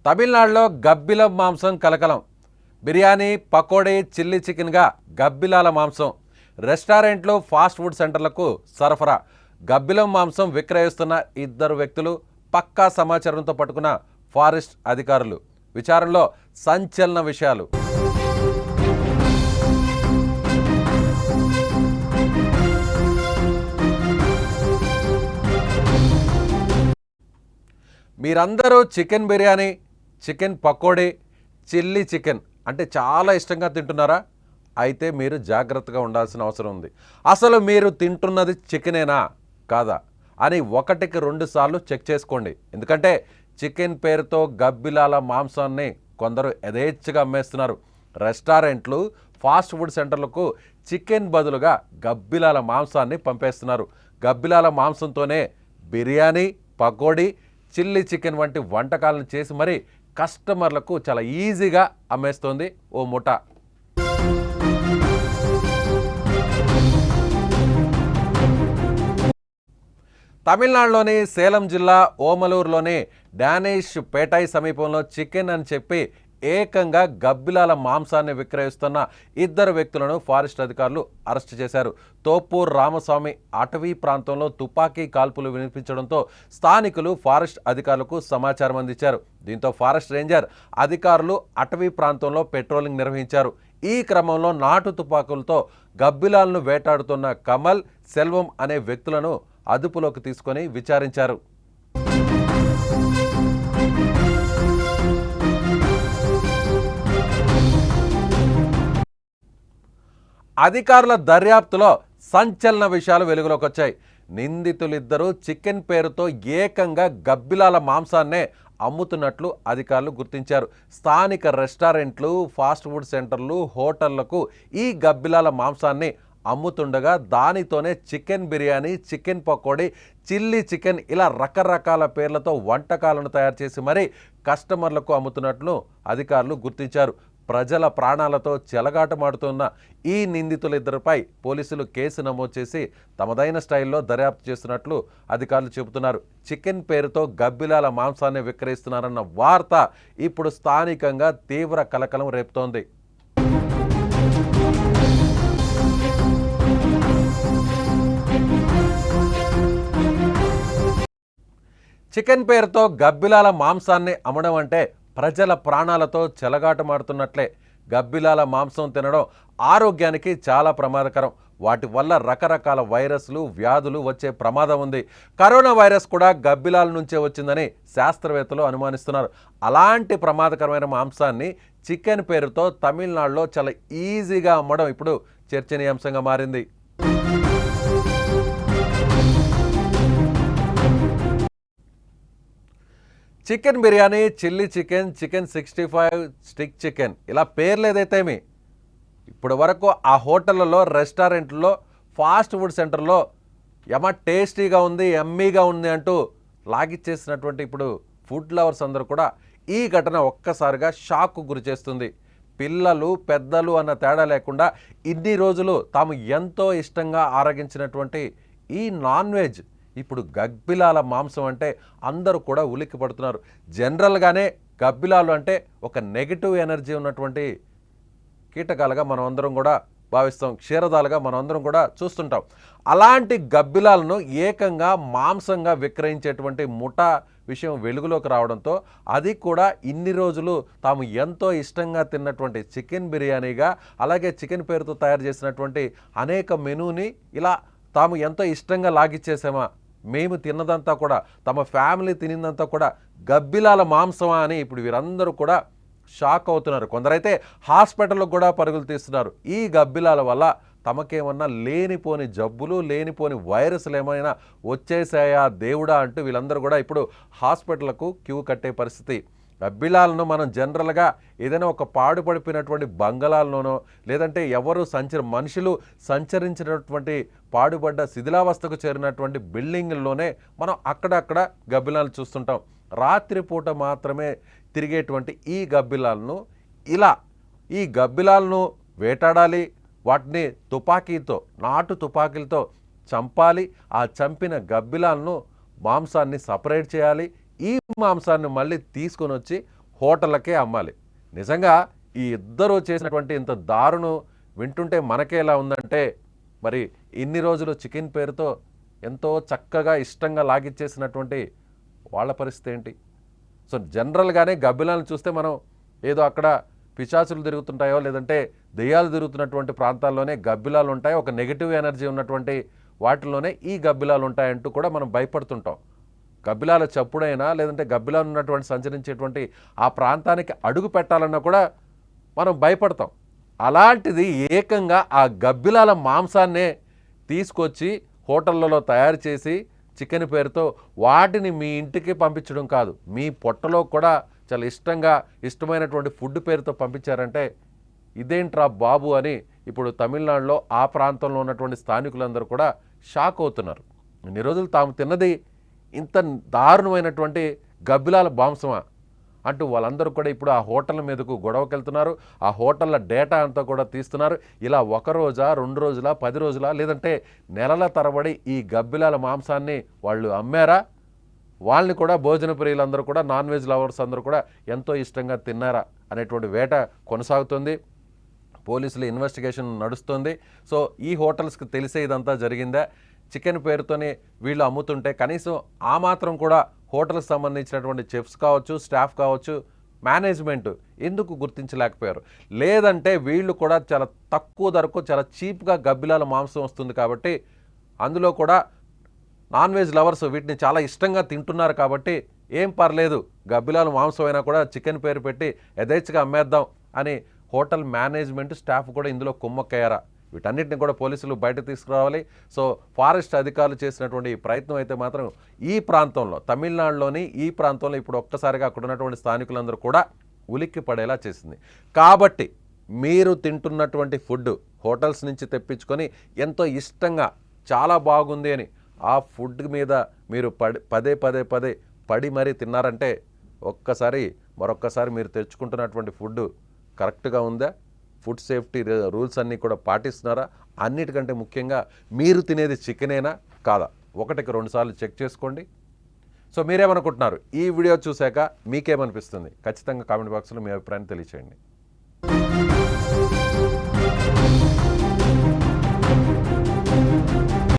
తమిళనాడులో గబ్బిలం మాంసం కలకలం. బిర్యానీ, పకోడీ, చిల్లీ చికెన్గా గబ్బిలాల మాంసం రెస్టారెంట్లు, ఫాస్ట్ ఫుడ్ సెంటర్లకు సరఫరా. గబ్బిలం మాంసం విక్రయిస్తున్న ఇద్దరు వ్యక్తులు పక్కా సమాచారంతో పట్టుకున్న ఫారెస్ట్ అధికారులు. విచారణలో సంచలన విషయాలు. మీరందరూ chicken biryani, chicken pakodi, chilli chicken అంటే చాలా ఇష్టంగా తింటున్నారా? అయితే మీరు జాగ్రత్తగా ఉండాల్సిన అవసరం ఉంది. అసలు మీరు తింటున్నది చికెనేనా కాదా అని ఒకటికి 2 సార్లు చెక్ చేసుకోండి. ఎందుకంటే చికెన్ పేరుతో గబ్బిలాల మాంసాన్ని కొందరు యథేచ్ఛగా అమ్మేస్తున్నారు. రెస్టారెంట్లు, ఫాస్ట్ ఫుడ్ సెంటర్లకు చికెన్ బదులుగా గబ్బిలాల మాంసాన్ని పంపేస్తున్నారు. గబ్బిలాల మాంసంతోనే బిర్యానీ, పకోడీ, చిల్లీ చికెన్ వంటి వంటకాలను చేసి మరీ కస్టమర్లకు చాలా ఈజీగా అమ్మేస్తోంది ఓ ముఠా. తమిళనాడులోని సేలం జిల్లా ఓమలూరులోని డానిష్ పేటై సమీపంలో చికెన్ అని చెప్పి ఏకంగా గబ్బిలాల మాంసాన్ని విక్రయిస్తున్న ఇద్దరు వ్యక్తులను ఫారెస్ట్ అధికారులు అరెస్టు చేశారు. తోపూర్ రామస్వామి అటవీ ప్రాంతంలో తుపాకీ కాల్పులు వినిపించడంతో స్థానికులు ఫారెస్ట్ అధికారులకు సమాచారం అందించారు. దీంతో ఫారెస్ట్ రేంజర్ అధికారులు అటవీ ప్రాంతంలో పెట్రోలింగ్ నిర్వహించారు. ఈ క్రమంలో నాటు తుపాకులతో గబ్బిలాలను వేటాడుతున్న కమల్, సెల్వం అనే వ్యక్తులను అదుపులోకి తీసుకొని విచారించారు. అధికారుల దర్యాప్తులో సంచలన విషయాలు వెలుగులోకి వచ్చాయి. నిందితులిద్దరూ చికెన్ పేరుతో ఏకంగా గబ్బిలాల మాంసాన్నే అమ్ముతున్నట్లు అధికారులు గుర్తించారు. స్థానిక రెస్టారెంట్లు, ఫాస్ట్ ఫుడ్ సెంటర్లు, హోటళ్లకు ఈ గబ్బిలాల మాంసాన్ని అమ్ముతుండగా దానితోనే chicken biryani, chicken pakodi, chilli chicken ఇలా రకరకాల పేర్లతో వంటకాలను తయారు చేసి మరీ కస్టమర్లకు అమ్ముతున్నట్లు అధికారులు గుర్తించారు. ప్రజల ప్రాణాలతో చెలగాటమాడుతున్న ఈ నిందితులిద్దరిపై పోలీసులు కేసు నమోదు చేసి తమదైన స్టైల్లో దర్యాప్తు చేస్తున్నట్లు అధికారులు చెబుతున్నారు. చికెన్ పేరుతో గబ్బిలాల మాంసాన్ని విక్రయిస్తున్నారన్న వార్త ఇప్పుడు స్థానికంగా తీవ్ర కలకలం రేపుతోంది. చికెన్ పేరుతో గబ్బిలాల మాంసాన్ని అమ్మడం అంటే ప్రజల ప్రాణాలతో చెలగాటమాడుతున్నట్లే. గబ్బిలాల మాంసం తినడం ఆరోగ్యానికి చాలా ప్రమాదకరం. వాటి వల్ల రకరకాల వైరస్లు, వ్యాధులు వచ్చే ప్రమాదం ఉంది. కరోనా వైరస్ కూడా గబ్బిలాల నుంచే వచ్చిందని శాస్త్రవేత్తలు అనుమానిస్తున్నారు. అలాంటి ప్రమాదకరమైన మాంసాన్ని చికెన్ పేరుతో తమిళనాడులో చాలా ఈజీగా అమ్మడం ఇప్పుడు చర్చనీయాంశంగా మారింది. Chicken biryani, chilli chicken, chicken 65, stick chicken ఇలా పేర్లు ఏదైతేమి ఇప్పటి వరకు ఆ హోటళ్లలో, రెస్టారెంట్లో, ఫాస్ట్ ఫుడ్ సెంటర్లో యమ టేస్టీగా ఉంది, యమ్మీగా ఉంది అంటూ లాగిచ్చేసినటువంటి ఇప్పుడు ఫుడ్ లవర్స్ అందరూ కూడా ఈ ఘటన ఒక్కసారిగా షాక్కు గురి చేస్తుంది. పిల్లలు, పెద్దలు అన్న తేడా లేకుండా ఇన్ని రోజులు తాము ఎంతో ఇష్టంగా ఆరగించినటువంటి ఈ నాన్ వెజ్ ఇప్పుడు గబ్బిలాల మాంసం అంటే అందరూ కూడా ఉలిక్కి పడుతున్నారు. జనరల్గానే గబ్బిలాలు అంటే ఒక నెగిటివ్ ఎనర్జీ ఉన్నటువంటి కీటకాలుగా మనం అందరం కూడా భావిస్తాం, క్షీరదాలుగా మనం అందరం కూడా చూస్తుంటాం. అలాంటి గబ్బిలాలను ఏకంగా మాంసంగా విక్రయించేటువంటి ముఠా విషయం వెలుగులోకి రావడంతో అది కూడా ఇన్ని రోజులు తాము ఎంతో ఇష్టంగా తిన్నటువంటి చికెన్ బిర్యానీగా, అలాగే చికెన్ పేరుతో తయారు చేసినటువంటి అనేక మెనూని ఇలా తాము ఎంతో ఇష్టంగా లాగిచ్చేసామా, మేము తిన్నదంతా కూడా, తమ ఫ్యామిలీ తినిందంతా కూడా గబ్బిలాల మాంసమా అని ఇప్పుడు వీరందరూ కూడా షాక్ అవుతున్నారు. కొందరైతే హాస్పిటల్కి కూడా పరుగులు తీస్తున్నారు. ఈ గబ్బిలాల వల్ల తమకేమన్నా లేనిపోని జబ్బులు, లేనిపోని వైరస్లు ఏమైనా వచ్చేసాయా దేవుడా అంటూ వీళ్ళందరూ కూడా ఇప్పుడు హాస్పిటల్కు క్యూ కట్టే పరిస్థితి. గబ్బిలాలను మనం జనరల్గా ఏదైనా ఒక పాడుపడిపోయినటువంటి బంగళాల్లోనో, లేదంటే మనుషులు సంచరించినటువంటి పాడుపడ్డ శిథిలావస్థకు చేరినటువంటి బిల్డింగుల్లోనే మనం అక్కడక్కడ గబ్బిలాలను చూస్తుంటాం. రాత్రిపూట మాత్రమే తిరిగేటువంటి ఈ గబ్బిలాలను ఈ గబ్బిలాలను వేటాడాలి, వాటిని తుపాకీతో, నాటు తుపాకీలతో చంపాలి. ఆ చంపిన గబ్బిలాలను మాంసాన్ని సపరేట్ చేయాలి. ఈ మాంసాన్ని మళ్ళీ తీసుకొని వచ్చి హోటళ్ళకే అమ్మాలి. నిజంగా ఈ ఇద్దరు చేసినటువంటి ఇంత దారుణం వింటుంటే మనకే ఎలా ఉందంటే, మరి ఇన్ని రోజులు చికెన్ పేరుతో ఎంతో చక్కగా ఇష్టంగా లాగిచ్చేసినటువంటి వాళ్ళ పరిస్థితి ఏంటి? సో జనరల్గానే గబ్బిలాలను చూస్తే మనం ఏదో అక్కడ పిశాచులు తిరుగుతుంటాయో లేదంటే దెయ్యాలు తిరుగుతున్నటువంటి ప్రాంతాల్లోనే గబ్బిలాలు ఉంటాయి, ఒక నెగిటివ్ ఎనర్జీ ఉన్నటువంటి వాటిలోనే ఈ గబ్బిలాలు ఉంటాయంటూ కూడా మనం భయపడుతుంటాం. గబ్బిలాల చప్పుడైనా లేదంటే గబ్బిలాలు ఉన్నటువంటి సంచరించేటువంటి ఆ ప్రాంతానికి అడుగు పెట్టాలన్నా కూడా మనం భయపడతాం. అలాంటిది ఏకంగా ఆ గబ్బిలాల మాంసాన్నే తీసుకొచ్చి హోటళ్లలో తయారు చేసి చికెన్ పేరుతో వాటిని మీ ఇంటికి పంపించడం కాదు, మీ పొట్టలో కూడా చాలా ఇష్టమైనటువంటి ఫుడ్ పేరుతో పంపించారంటే ఇదేంట్రా బాబు అని ఇప్పుడు తమిళనాడులో ఆ ప్రాంతంలో ఉన్నటువంటి స్థానికులందరూ కూడా షాక్ అవుతున్నారు. ఇన్ని రోజులు తాము తిన్నది ఇంత దారుణమైనటువంటి గబ్బిలాల మాంసమా అంటూ వాళ్ళందరూ కూడా ఇప్పుడు ఆ హోటళ్ళ మీదకు గొడవకెళ్తున్నారు. ఆ హోటళ్ళ డేటా అంతా కూడా తీస్తున్నారు. ఇలా 1 రోజా 2 రోజులా 10 రోజులా లేదంటే నెలల తరబడి ఈ గబ్బిలాల మాంసాన్ని వాళ్ళు అమ్మారా, వాళ్ళని కూడా భోజన ప్రియులందరూ కూడా నాన్ వెజ్ లవర్స్ అందరూ కూడా ఎంతో ఇష్టంగా తిన్నారా అనేటువంటి వేట కొనసాగుతుంది. పోలీసులు ఇన్వెస్టిగేషన్ నడుస్తుంది. సో ఈ హోటల్స్కి తెలిసే ఇదంతా జరిగిందా, చికెన్ పేరుతోనే వీళ్ళు అమ్ముతుంటే కనీసం ఆ మాత్రం కూడా హోటల్కి సంబంధించినటువంటి చెఫ్స్ కావచ్చు, స్టాఫ్ కావచ్చు, మేనేజ్మెంట్ ఎందుకు గుర్తించలేకపోయారు? లేదంటే వీళ్ళు కూడా చాలా తక్కువ ధరకు చాలా చీప్గా గబ్బిలాల మాంసం వస్తుంది కాబట్టి అందులో కూడా నాన్ వెజ్ లవర్స్ వీటిని చాలా ఇష్టంగా తింటున్నారు కాబట్టి ఏం పర్లేదు గబ్బిలాల మాంసం అయినా కూడా చికెన్ పేరు పెట్టి యథేచ్ఛగా అమ్మేద్దాం అని హోటల్ మేనేజ్మెంట్ స్టాఫ్ కూడా ఇందులో కుమ్మక్కయ్యారా? వీటన్నిటిని కూడా పోలీసులు బయట తీసుకురావాలి. సో ఫారెస్ట్ అధికారులు చేసినటువంటి ఈ ప్రయత్నం అయితే మాత్రం ఈ ప్రాంతంలో తమిళనాడులోని ఈ ప్రాంతంలో ఇప్పుడు ఒక్కసారిగా అక్కడ ఉన్నటువంటి స్థానికులందరూ కూడా ఉలిక్కి పడేలా చేసింది. కాబట్టి మీరు తింటున్నటువంటి ఫుడ్ హోటల్స్ నుంచి తెప్పించుకొని ఎంతో ఇష్టంగా చాలా బాగుంది అని ఆ ఫుడ్ మీద మీరు పదే పడి మరీ తిన్నారంటే మరొక్కసారి మీరు తెచ్చుకుంటున్నటువంటి ఫుడ్ కరెక్ట్గా ఉందా, ఫుడ్ సేఫ్టీ రూల్స్ అన్నీ కూడా పాటిస్తున్నారా, అన్నిటికంటే ముఖ్యంగా మీరు తినేది చికెనేనా కాదా 1కి 2 సార్లు చెక్ చేసుకోండి. సో మీరేమనుకుంటున్నారు? ఈ వీడియో చూశాక మీకేమనిపిస్తుంది? ఖచ్చితంగా కామెంట్ బాక్స్లో మీ అభిప్రాయాన్ని తెలియచేయండి.